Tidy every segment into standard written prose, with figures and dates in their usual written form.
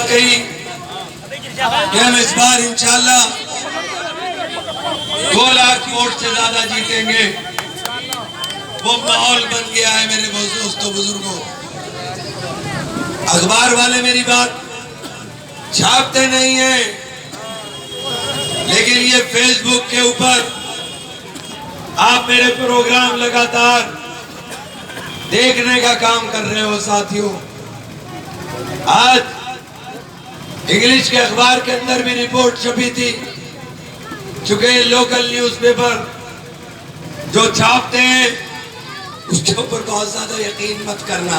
बात कही कि हम इस बार इंशाल्लाह 2 लाख वोट से ज्यादा जीतेंगे। वो माहौल बन गया है मेरे दोस्तों बुजुर्गों। अखबार वाले मेरी बात छापते नहीं है, लेकिन ये फेसबुक के ऊपर आप मेरे प्रोग्राम लगातार देखने का काम कर रहे हो साथियों। आज इंग्लिश के अखबार के अंदर भी रिपोर्ट छपी थी, चूंकि लोकल न्यूज़पेपर जो छापते हैं उसके ऊपर बहुत ज्यादा यकीन मत करना।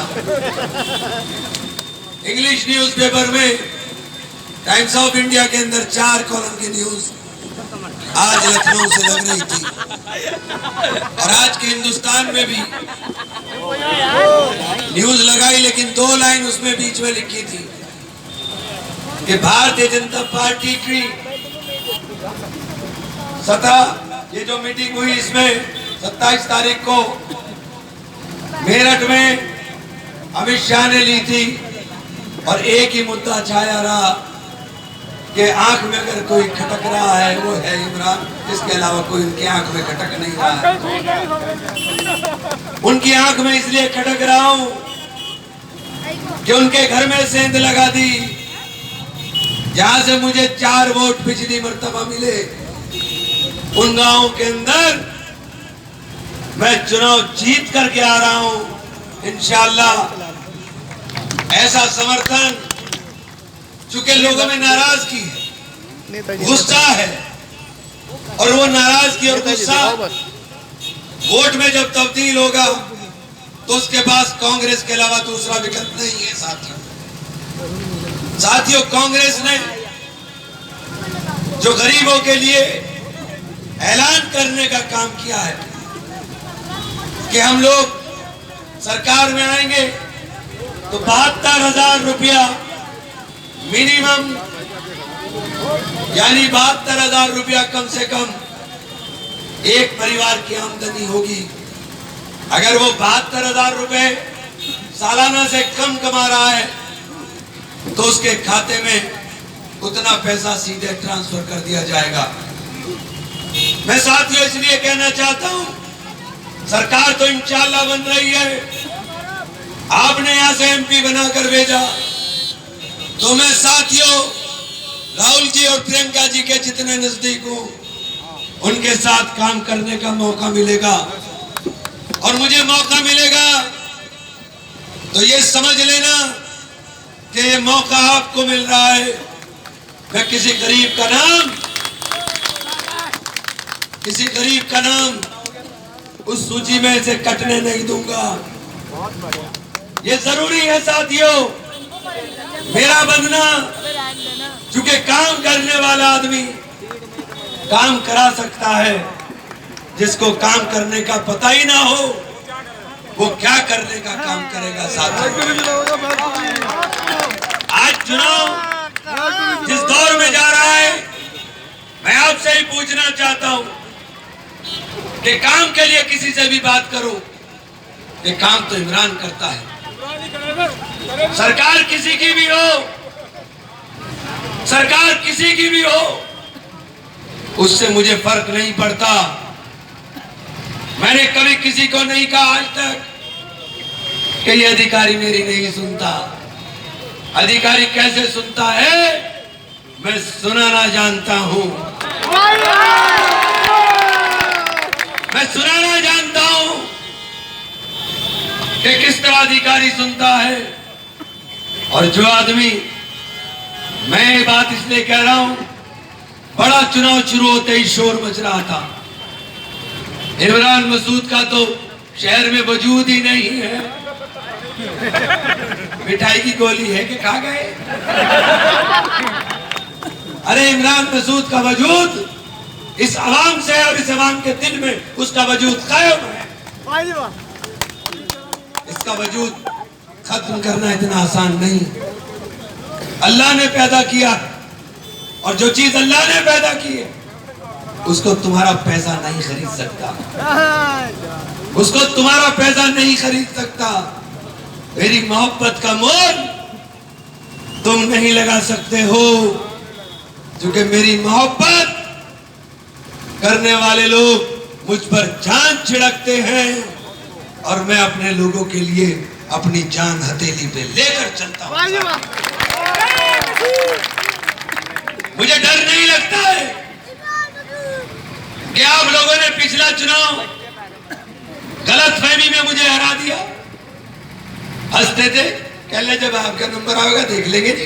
इंग्लिश न्यूज़पेपर में टाइम्स ऑफ इंडिया के अंदर 4 कॉलम की न्यूज आज लखनऊ से लग रही थी, और आज के हिंदुस्तान में भी न्यूज लगाई, लेकिन 2 लाइन उसमें बीच में लिखी थी कि भारतीय जनता पार्टी की 17 ये जो मीटिंग हुई इसमें 27 तारीख को मेरठ में अमित शाह ने ली थी, और एक ही मुद्दा छाया रहा कि आंख में अगर कोई खटक रहा है वो है इमरान, इसके अलावा कोई उनकी आंख में खटक नहीं रहा है। उनकी आंख में इसलिए खटक रहा हूं कि उनके घर में सेंध लगा दी, जहां से मुझे 4 वोट पिछली मर्तबा मिले। उन गांवों के अंदर मैं चुनाव जीत करके आ रहा हूं इंशाअल्लाह। ऐसा समर्थन, चूंकि लोगों में नाराजगी है, गुस्सा है, और वो नाराजगी और गुस्सा वोट में जब तब्दील होगा तो उसके पास कांग्रेस के अलावा दूसरा विकल्प नहीं है साथियों। कांग्रेस ने जो गरीबों के लिए ऐलान करने का काम किया है कि हम लोग सरकार में आएंगे तो 72,000 रुपया मिनिमम, यानी 72,000 रुपया कम से कम एक परिवार की आमदनी होगी। अगर वो 72,000 रुपए सालाना से कम कमा रहा है तो उसके खाते में उतना पैसा सीधे ट्रांसफर कर दिया जाएगा। मैं साथियों इसलिए कहना चाहता हूं, सरकार तो इंशाअल्लाह बन रही है, आपने यहां से एमपी बनाकर भेजा, तो मैं साथियों राहुल जी और प्रियंका जी के जितने नजदीक हूं उनके साथ काम करने का मौका मिलेगा, और मुझे मौका मिलेगा तो ये समझ लेना कि ये मौका आपको मिल रहा है। मैं किसी गरीब का नाम उस सूची में से कटने नहीं दूंगा। ये जरूरी है साथियों मेरा बनना, क्योंकि काम करने वाला आदमी काम करा सकता है, जिसको काम करने का पता ही ना हो वो क्या करने का काम करेगा साथियों। आज चुनाव जिस दौर में जा रहा है, मैं आपसे ही पूछना चाहता हूं कि काम के लिए किसी से भी बात करो कि काम तो इमरान करता है। सरकार किसी की भी हो, सरकार किसी की भी हो, उससे मुझे फर्क नहीं पड़ता। मैंने कभी किसी को नहीं कहा आज तक कि ये अधिकारी मेरी नहीं सुनता। अधिकारी कैसे सुनता है मैं सुनाना जानता हूं, मैं सुनाना जानता हूं कि किस तरह अधिकारी सुनता है। और जो आदमी, मैं ये बात इसलिए कह रहा हूं, बड़ा चुनाव शुरू होते ही शोर मच रहा था, इमरान मसूद का तो शहर में वजूद ही नहीं है। मिठाई की गोली है कि खा गए? अरे इमरान मसूद का वजूद इस आवाम से और इस आवाम के दिल में उसका वजूद कायम है। इसका वजूद खत्म करना इतना आसान नहीं। अल्लाह ने पैदा किया, और जो चीज अल्लाह ने पैदा की है उसको तुम्हारा पैसा नहीं खरीद सकता, उसको तुम्हारा पैसा नहीं खरीद सकता। मेरी मोहब्बत का मोल तुम नहीं लगा सकते हो, क्योंकि मेरी मोहब्बत करने वाले लोग मुझ पर जान छिड़कते हैं और मैं अपने लोगों के लिए अपनी जान हथेली पे लेकर चलता हूं। मुझे डर नहीं लगता है कि आप लोगों ने पिछला चुनाव गलतफहमी में मुझे हरा दिया। हंसते थे, कह ले जब आपका नंबर आएगा देख लेंगे जी,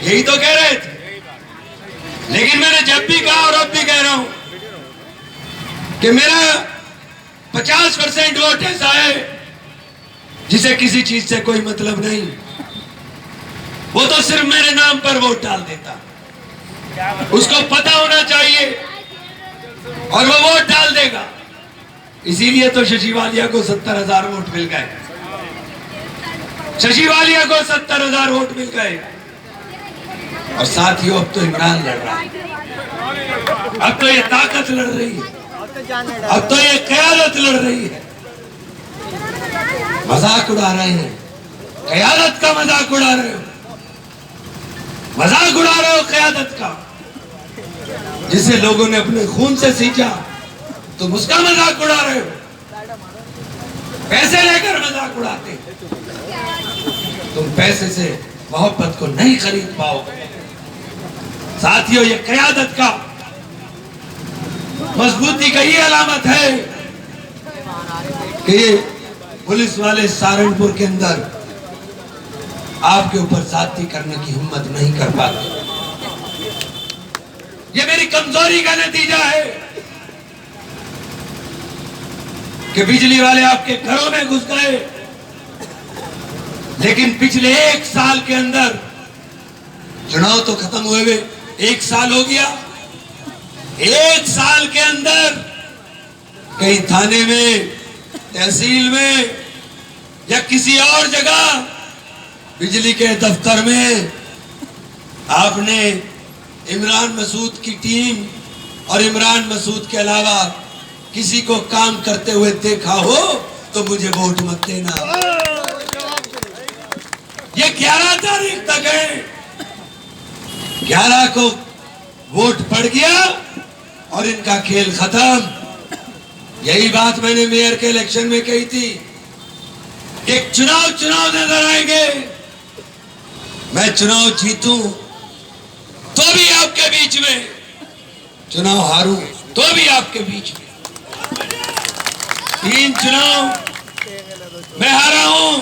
यही तो कह रहे थे। लेकिन मैंने जब भी कहा और अब भी कह रहा हूं कि मेरा 50% वोट ऐसा है जिसे किसी चीज से कोई मतलब नहीं, वो तो सिर्फ मेरे नाम पर वोट डाल देता। उसको पता होना चाहिए और वो वोट डाल देगा। इसीलिए तो शशि वालिया को 70,000 वोट मिल गए। शशि वालिया को 70,000 वोट मिल गए। और साथियों, अब तो इमरान लड़ रहा है, अब तो ये ताकत लड़ रही है, अब तो ये क़यादत लड़ रही है। मजाक उड़ा रहे हैं, क़यादत का मजाक उड़ा रहे हो, मजाक उड़ा रहे हो क़यादत का, जिसे लोगों ने अपने खून से सींचा, तुम उसका मजाक उड़ा रहे हो। पैसे लेकर मजाक उड़ाते, तुम पैसे से मोहब्बत को नहीं खरीद पाओगे। साथियों, ये क़यादत का मजबूती का ये अलामत है कि पुलिस वाले सहारनपुर के अंदर आपके ऊपर ज्यादती करने की हिम्मत नहीं कर पाते। ये मेरी कमजोरी का नतीजा है कि बिजली वाले आपके घरों में घुस गए, लेकिन पिछले 1 साल के अंदर, चुनाव तो खत्म हुए हुए 1 साल हो गया, 1 साल के अंदर कहीं थाने में, तहसील में या किसी और जगह बिजली के दफ्तर में आपने इमरान मसूद की टीम और इमरान मसूद के अलावा किसी को काम करते हुए देखा हो तो मुझे वोट मत देना। ये 11 तारीख तक है, 11 को वोट पड़ गया और इनका खेल खत्म। यही बात मैंने मेयर के इलेक्शन में कही थी, एक चुनाव नजर आएंगे, मैं चुनाव जीतूं तो भी आपके बीच में, चुनाव हारूं तो भी आपके बीच में। 3 चुनाव मैं हारा हूं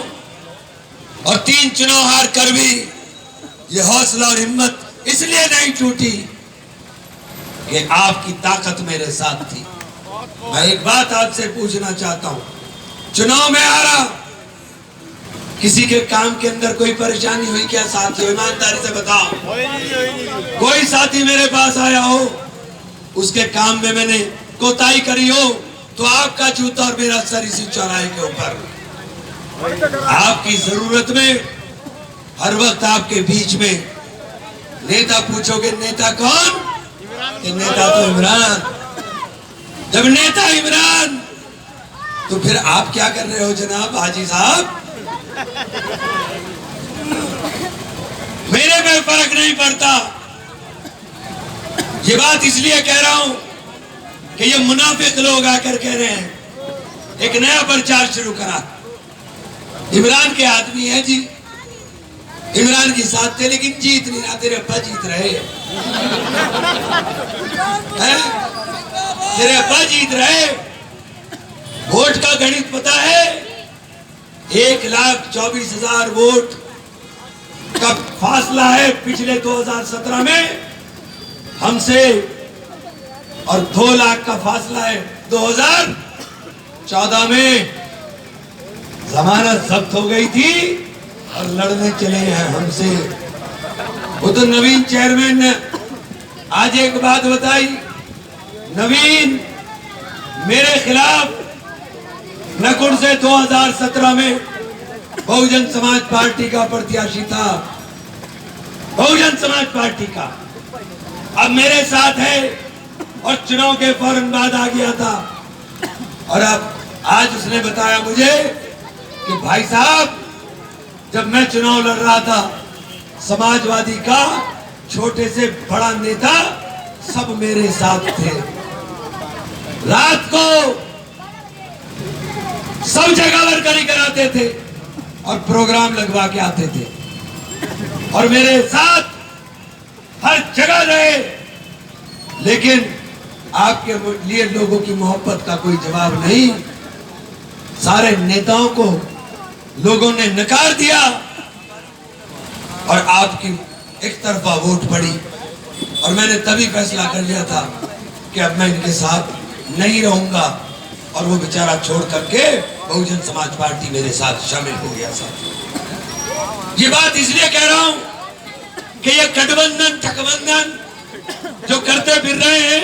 और 3 चुनाव हार कर भी ये हौसला और हिम्मत इसलिए नहीं टूटी कि आपकी ताकत मेरे साथ थी। मैं एक बात आपसे पूछना चाहता हूं, चुनाव में हारा, किसी के काम के अंदर कोई परेशानी हुई क्या साथियों? ईमानदारी से बताओ। कोई साथी मेरे पास आया हो, उसके काम में मैंने कोताही करी हो, तो आपका जूता और मेरा सर इसी चौराहे के ऊपर। आपकी जरूरत में हर वक्त आपके बीच में नेता पूछोगे नेता कौन? कि नेता तो इमरान। जब नेता इमरान, तो फिर आप क्या कर रहे हो जनाब हाजी साहब? मेरे में फर्क नहीं पड़ता। ये बात इसलिए कह रहा हूं कि ये मुनाफिक लोग आकर कह रहे हैं एक नया प्रचार शुरू करा, इमरान के आदमी है जी, इमरान के साथ थे लेकिन जीत नहीं रहा, तेरे अब्बा जीत रहे हैं, तेरे अब्बा जीत रहे। वोट का गणित पता है, 1,24,000 वोट का फासला है पिछले 2017 में हमसे, और 2 लाख का फासला है 2014 में। जमानत जब्त हो गई थी और लड़ने चले हैं हमसे। वो तो नवीन चेयरमैन ने आज एक बात बताई, नवीन मेरे खिलाफ नकुड़ से 2017 में बहुजन समाज पार्टी का प्रत्याशी था, बहुजन समाज पार्टी का, अब मेरे साथ है और चुनाव के फौरन बाद आ गया था। और अब आज उसने बताया मुझे कि भाई साहब, जब मैं चुनाव लड़ रहा था समाजवादी का छोटे से बड़ा नेता सब मेरे साथ थे। रात को सब जगह वर्करी कराते थे और प्रोग्राम लगवा के आते थे और मेरे साथ हर जगह रहे। लेकिन आपके लिए लोगों की मोहब्बत का कोई जवाब नहीं। सारे नेताओं को लोगों ने नकार दिया और आपकी एक तरफा वोट पड़ी और मैंने तभी फैसला कर लिया था कि अब मैं इनके साथ नहीं रहूंगा और वो बेचारा छोड़ करके बहुजन समाज पार्टी मेरे साथ शामिल हो गया। साथ ये बात इसलिए कह रहा हूं कि ये गठबंधन ठगबंधन जो करते फिर रहे हैं,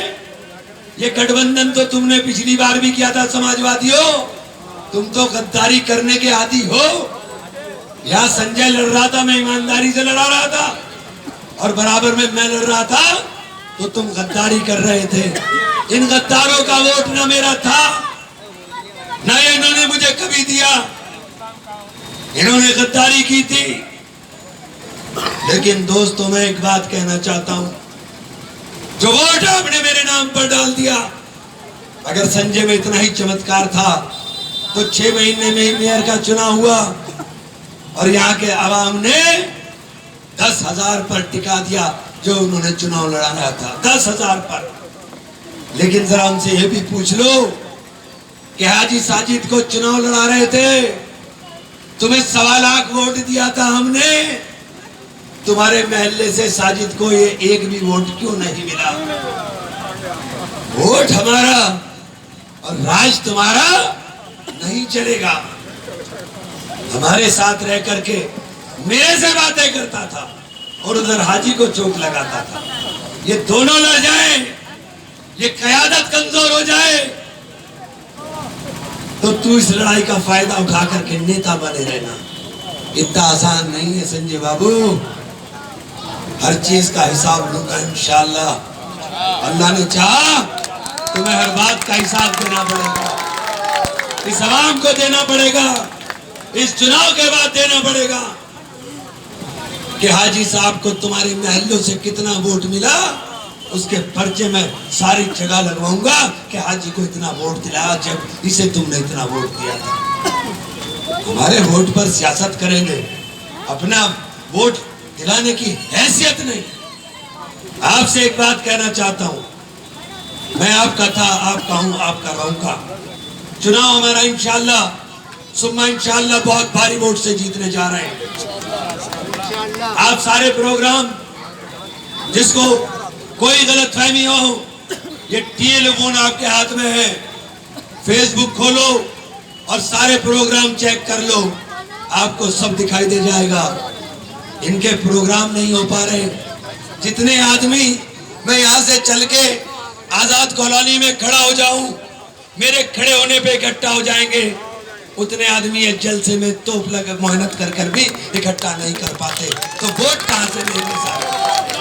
ये गठबंधन तो तुमने पिछली बार भी किया था। समाजवादियों, तुम तो गद्दारी करने के आदी हो। यहां संजय लड़ रहा था, मैं ईमानदारी से लड़ा रहा था और बराबर में मैं लड़ रहा था तो तुम गद्दारी कर रहे थे। इन गद्दारों का वोट ना मेरा था, ना इन्होंने मुझे कभी दिया। इन्होंने गद्दारी की थी। लेकिन दोस्तों, मैं एक बात कहना चाहता हूं, जो वोट आपने मेरे नाम पर डाल दिया, अगर संजय में इतना ही चमत्कार था तो 6 महीने में ही मेयर का चुनाव हुआ और यहाँ के आवाम ने 10,000 पर टिका दिया जो उन्होंने चुनाव लड़ाया था, 10,000 पर। लेकिन जरा उनसे यह भी पूछ लो कि हाजी साजिद को चुनाव लड़ा रहे थे, तुम्हें 1.25 लाख वोट दिया था हमने, तुम्हारे महल्ले से साजिद को ये एक भी वोट क्यों नहीं मिला? वोट हमारा और राज तुम्हारा नहीं चलेगा। हमारे साथ रह करके मेरे से बातें करता था और उधर हाजी को चोट लगाता था। ये दोनों लड़ जाए, ये क़यादत कमजोर हो जाए तो तू इस लड़ाई का फायदा उठा करके नेता बने रहना। इतना आसान नहीं है संजय बाबू। हर चीज का हिसाब लूंगा इंशाअल्लाह। अल्लाह ने चाहा तुम्हें हर बात का हिसाब देना पड़ेगा, इस आवाम को देना पड़ेगा, इस चुनाव के बाद देना पड़ेगा कि हाजी साहब को तुम्हारे महल्लों से कितना वोट मिला, उसके पर्चे में सारी जगह लगवाऊंगा कि हाजी को इतना वोट दिलाया जब इसे तुमने इतना वोट दिया था। हमारे वोट पर सियासत करेंगे, अपना वोट दिलाने की हैसियत नहीं। आपसे एक बात कहना चाहता हूं, मैं आपका था, आपका हूं, आपका रहूंगा। चुनाव हमारा इंशाअल्लाह सुम्मा इंशाअल्लाह बहुत भारी वोट से जीतने जा रहे हैं। आप सारे प्रोग्राम, जिसको कोई गलतफहमी हो, ये टेलीफोन आपके हाथ में है, फेसबुक खोलो और सारे प्रोग्राम चेक कर लो, आपको सब दिखाई दे जाएगा। इनके प्रोग्राम नहीं हो पा रहे। जितने आदमी मैं यहाँ से चल के आजाद कॉलोनी में खड़ा हो जाऊं, मेरे खड़े होने पे इकट्ठा हो जाएंगे, उतने आदमी ये जलसे में तोप लगा मेहनत कर भी इकट्ठा नहीं कर पाते। तो वोट कहां से लेंगे सारे?